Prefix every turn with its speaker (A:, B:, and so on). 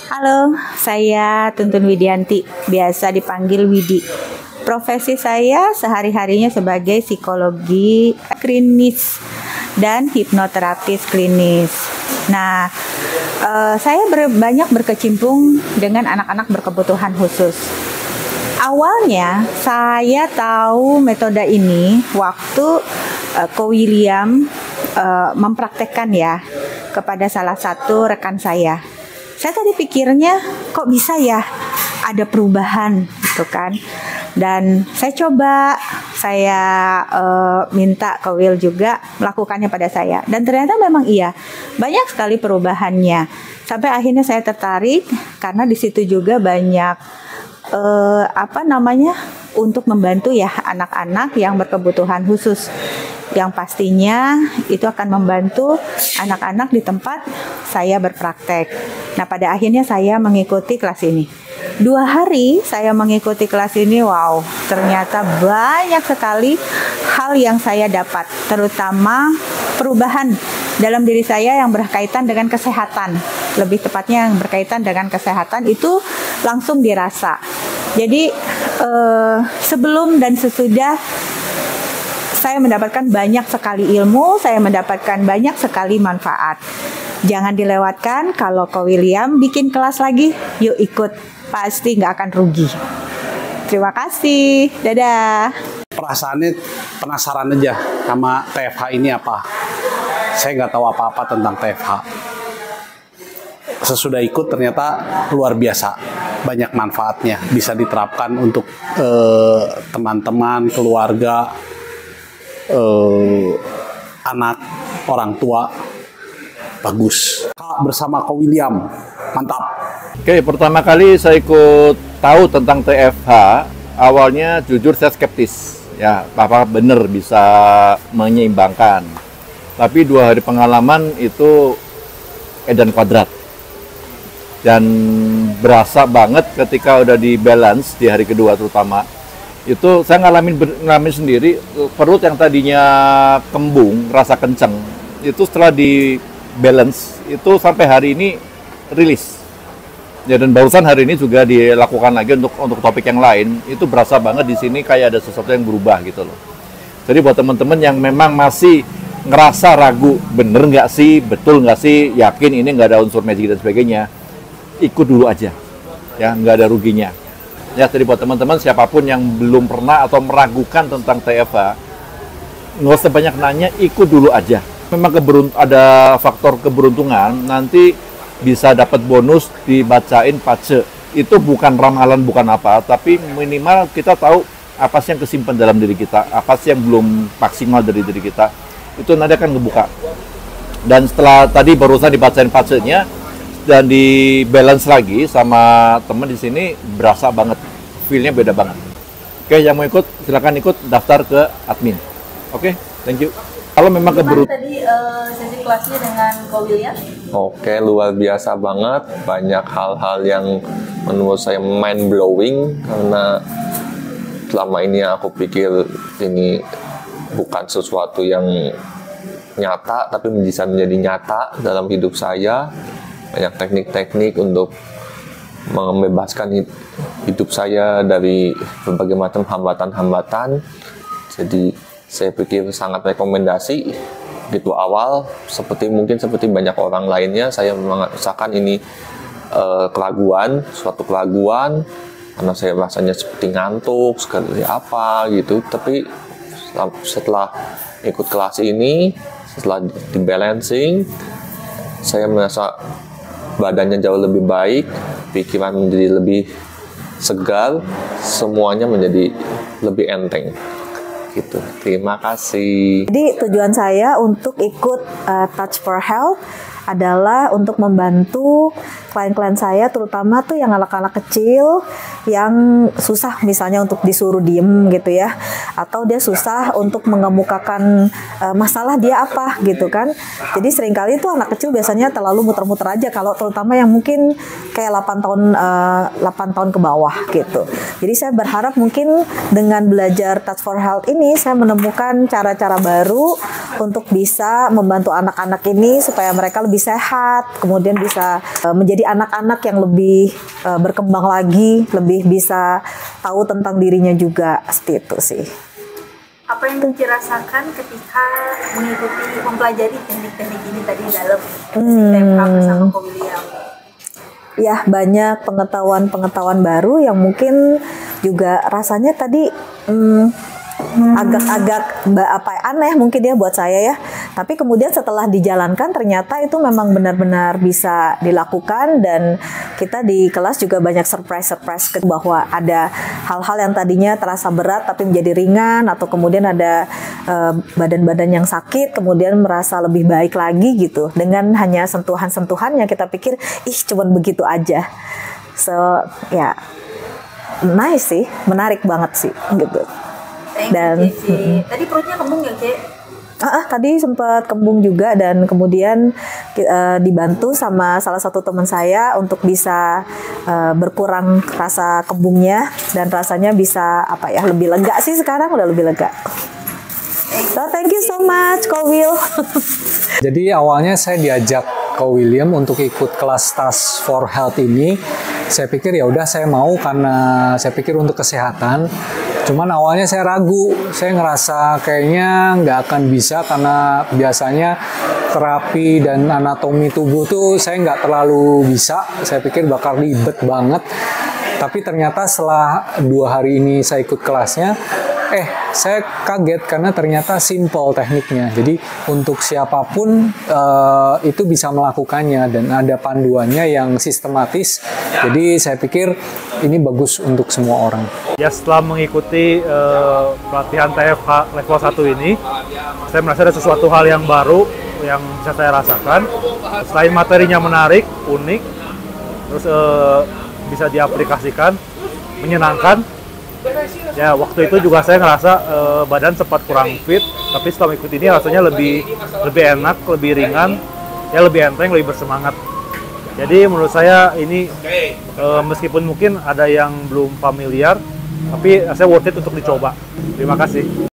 A: Halo, saya Tuntun Widianti, biasa dipanggil Widi. Profesi saya sehari-harinya sebagai psikologi klinis dan hipnoterapis klinis. Nah, saya banyak berkecimpung dengan anak-anak berkebutuhan khusus. Awalnya saya tahu metode ini waktu Ko William mempraktekkan ya kepada salah satu rekan saya. Saya tadi pikirnya kok bisa ya ada perubahan gitu kan. Dan saya coba, saya minta ke Will juga melakukannya pada saya. Dan ternyata memang iya, banyak sekali perubahannya. Sampai akhirnya saya tertarik karena di situ juga banyak untuk membantu ya anak-anak yang berkebutuhan khusus. Yang pastinya itu akan membantu anak-anak di tempat saya berpraktek. Nah, pada akhirnya saya mengikuti kelas ini. 2 hari saya mengikuti kelas ini, wow, ternyata banyak sekali hal yang saya dapat, terutama perubahan dalam diri saya yang berkaitan dengan kesehatan. Lebih tepatnya yang berkaitan dengan kesehatan itu langsung dirasa. Jadi sebelum dan sesudah saya mendapatkan banyak sekali ilmu, saya mendapatkan banyak sekali manfaat. Jangan dilewatkan, kalau Ko William bikin kelas lagi, yuk ikut. Pasti nggak akan rugi. Terima kasih, dadah.
B: Perasaannya penasaran aja sama TFH ini apa. Saya nggak tahu apa-apa tentang TFH. Sesudah ikut ternyata luar biasa. Banyak manfaatnya, bisa diterapkan untuk teman-teman, keluarga, anak, orang tua. Bagus. Kak bersama Ko William, mantap.
C: Oke, pertama kali saya ikut tahu tentang TFH, awalnya jujur saya skeptis. Ya, apa benar bisa menyeimbangkan. Tapi 2 hari pengalaman itu edan kuadrat. Dan berasa banget ketika udah di balance di hari kedua terutama. Itu saya ngalamin sendiri, perut yang tadinya kembung, rasa kenceng, itu setelah di balance itu sampai hari ini rilis. Ya, dan barusan hari ini juga dilakukan lagi untuk topik yang lain. Itu berasa banget di sini kayak ada sesuatu yang berubah gitu loh. Jadi buat teman-teman yang memang masih ngerasa ragu, bener nggak sih, betul nggak sih, yakin ini nggak ada unsur magic dan sebagainya, ikut dulu aja. Ya, nggak ada ruginya. Ya, jadi buat teman-teman siapapun yang belum pernah atau meragukan tentang TFH, nggak usah banyak nanya, ikut dulu aja. Memang ada faktor keberuntungan, nanti bisa dapat bonus dibacain pace. Itu bukan ramalan, bukan apa, tapi minimal kita tahu apa sih yang kesimpan dalam diri kita, apa sih yang belum maksimal dari diri kita. Itu nanti akan ngebuka. Dan setelah tadi barusan dibacain pacenya dan di balance lagi sama teman di sini, berasa banget, feel-nya beda banget. Oke, yang mau ikut silakan ikut daftar ke admin. Oke, thank you. Kalau memang
D: tadi sesi kelasnya dengan Ko William?
E: Oke, luar biasa banget. Banyak hal-hal yang menurut saya mind blowing karena selama ini aku pikir ini bukan sesuatu yang nyata, tapi bisa menjadi nyata dalam hidup saya. Banyak teknik-teknik untuk membebaskan hidup saya dari berbagai macam hambatan-hambatan. Jadi saya pikir sangat rekomendasi. Gitu awal, seperti banyak orang lainnya, saya merasakan ini suatu keraguan, karena saya rasanya seperti ngantuk, sekali apa gitu. Tapi setelah ikut kelas ini, setelah di balancing, saya merasa badannya jauh lebih baik, pikiran menjadi lebih segar, semuanya menjadi lebih enteng. Gitu. Terima kasih.
D: Jadi tujuan saya untuk ikut Touch for Health adalah untuk membantu klien-klien saya, terutama tuh yang anak-anak kecil yang susah misalnya untuk disuruh diem gitu ya, atau dia susah untuk mengemukakan masalah dia apa gitu kan. Jadi seringkali tuh anak kecil biasanya terlalu muter-muter aja, kalau terutama yang mungkin kayak 8 tahun ke bawah gitu. Jadi saya berharap mungkin dengan belajar Touch for Health ini saya menemukan cara-cara baru untuk bisa membantu anak-anak ini supaya mereka lebih lebih sehat, kemudian bisa menjadi anak-anak yang lebih berkembang lagi, lebih bisa tahu tentang dirinya juga, seperti itu sih.
A: Apa yang dirasakan ketika mempelajari teknik-teknik ini tadi dalam TFH bersama Ko William?
D: Ya, banyak pengetahuan-pengetahuan baru yang mungkin juga rasanya tadi agak-agak aneh mungkin ya buat saya ya. Tapi kemudian setelah dijalankan ternyata itu memang benar-benar bisa dilakukan, dan kita di kelas juga banyak surprise bahwa ada hal-hal yang tadinya terasa berat tapi menjadi ringan, atau kemudian ada badan-badan yang sakit kemudian merasa lebih baik lagi gitu dengan hanya sentuhan-sentuhan yang kita pikir cuman begitu aja. So ya, nice sih, menarik banget sih gitu. Dan
A: tadi perutnya kembung ya, Cek?
D: Tadi sempat kembung juga, dan kemudian dibantu sama salah satu teman saya untuk bisa berkurang rasa kembungnya, dan rasanya bisa lebih lega sih, sekarang udah lebih lega. So thank you so much, Ko Will.
F: Jadi awalnya saya diajak Ko William untuk ikut kelas Touch for Health ini. Saya pikir ya udah saya mau karena saya pikir untuk kesehatan. Cuman awalnya saya ragu, saya ngerasa kayaknya nggak akan bisa karena biasanya terapi dan anatomi tubuh tuh saya nggak terlalu bisa. Saya pikir bakal ribet banget. Tapi ternyata setelah 2 hari ini saya ikut kelasnya, saya kaget karena ternyata simple tekniknya. Jadi untuk siapapun itu bisa melakukannya, dan ada panduannya yang sistematis. Jadi saya pikir ini bagus untuk semua orang.
G: Ya, setelah mengikuti pelatihan TFH level 1 ini, saya merasa ada sesuatu hal yang baru yang bisa saya rasakan. Selain materinya menarik, unik, terus bisa diaplikasikan, menyenangkan. Ya, waktu itu juga saya ngerasa badan sempat kurang fit, tapi setelah ikut ini rasanya lebih enak, lebih ringan, ya lebih enteng, lebih bersemangat. Jadi menurut saya ini meskipun mungkin ada yang belum familiar, tapi saya worth it untuk dicoba. Terima kasih.